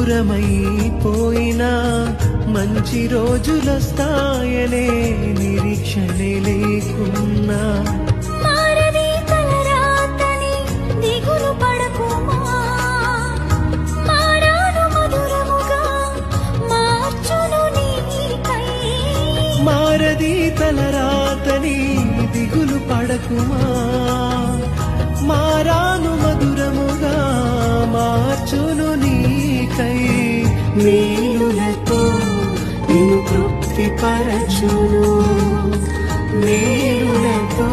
దూరమైపోయినా మంచి రోజులొస్తాయనే నిరీక్షణే లేకున్నా మారది తలరాతని దిగులు పడకుమా, మారాను మధురముగా మార్చును నీకై. మారది తలరాతని దిగులు పడకుమా, మారాను మధురముగా మార్చును నీకై. మేలులతో నిన్ను తృప్తిపరచును, మేలులతో